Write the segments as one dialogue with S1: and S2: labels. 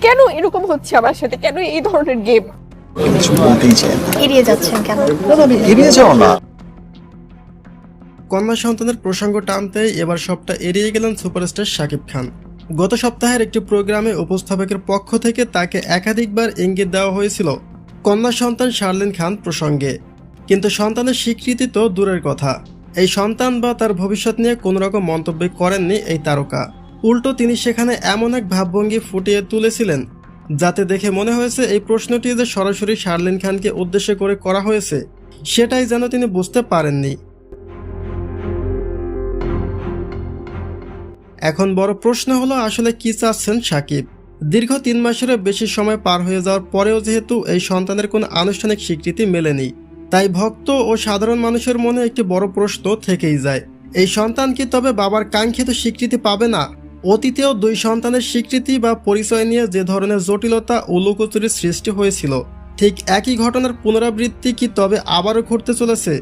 S1: কেন এরকম হচ্ছে আমার সাথে? কেন এই ধরনের গেম?
S2: কিছু বলতেই চাই না।
S3: এড়িয়ে যাচ্ছেন কেন?
S2: আমি এড়িয়ে যাও না।
S4: কন্যা সন্তানের প্রসঙ্গ টানতেই এবার সবটা এড়িয়ে গেলেন সুপারস্টার শাকিব খান। গত সপ্তাহের একটি প্রোগ্রামে উপস্থাপকের পক্ষ থেকে তাকে একাধিকবার ইঙ্গিত দেওয়া হয়েছিল কন্যা সন্তান শার্লিন খান প্রসঙ্গে, কিন্তু সন্তানের স্বীকৃতি তো দূরের কথা, এই সন্তান বা তার ভবিষ্যৎ নিয়ে কোনো রকম মন্তব্য করেননি এই তারকা। উল্টো তিনি সেখানে এমন এক ভাবভঙ্গি ফুটিয়ে তুলেছিলেন যাতে দেখে মনে হয়েছে এই প্রশ্নটি যে সরাসরি শার্লিন খানকে উদ্দেশ্য করে করা হয়েছে সেটাই যেন তিনি বুঝতে পারেননি। এখন বড় প্রশ্ন হলো আসলে কি চাচ্ছেন শাকিব। দীর্ঘ 3 মাসেরও বেশি সময় পার হয়ে যাওয়ার পরেও যেহেতু এই সন্তানের কোনো আনুষ্ঠানিক স্বীকৃতি মেলেনি, তাই ভক্ত ও সাধারণ মানুষের মনে একটি বড় প্রশ্ন থেকেই যায়, এই সন্তান কি তবে বাবার কাঙ্ক্ষিত স্বীকৃতি পাবে না? অতীতেও 2 সন্তানের স্বীকৃতি বা পরিচয় নিয়ে যে ধরনের জটিলতা ও লুকোচুরির সৃষ্টি হয়েছিল, ঠিক একই ঘটনার পুনরাবৃত্তি কি তবে আবারও ঘটতে চলেছে?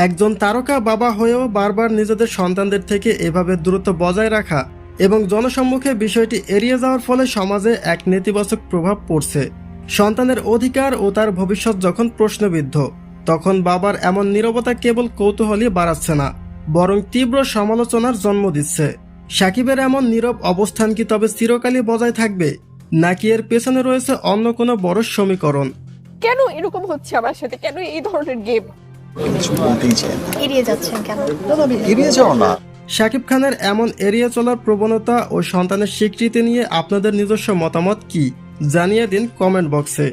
S4: একজন তারকা বাবা হয়েও বারবার নিজেদের সন্তানদের থেকে এভাবে দূরত্ব বজায় রাখা এবং জনসম্মুখে বিষয়টি এড়িয়ে যাওয়ার ফলে সমাজে এক নেতিবাচক প্রভাব পড়ছে। সন্তানের অধিকার ও তার ভবিষ্যৎ যখন প্রশ্নবিদ্ধ, তখন বাবার এমন নীরবতা কেবল কৌতূহলই বাড়াচ্ছে না, বরং তীব্র সমালোচনার জন্ম দিচ্ছে। সাকিবের এমন নীরব অবস্থান কি তবে চিরকালই বজায় থাকবে, নাকি এর পেছনে রয়েছে অন্য কোনো বড় সমীকরণ?
S1: কেন এরকম হচ্ছে আমার সাথে? কেন এই ধরনের গেম?
S2: কিছু বলতেই চাই না।
S3: এড়িয়ে যাচ্ছেন কেন?
S2: আমি এড়িয়ে যাও না।
S4: শাকিব খানের এমন এড়িয়ে চলার প্রবণতা ও সন্তানের স্বীকৃতি নিয়ে আপনাদের নিজস্ব মতামত কি জানিয়ে দিন কমেন্ট বক্সে।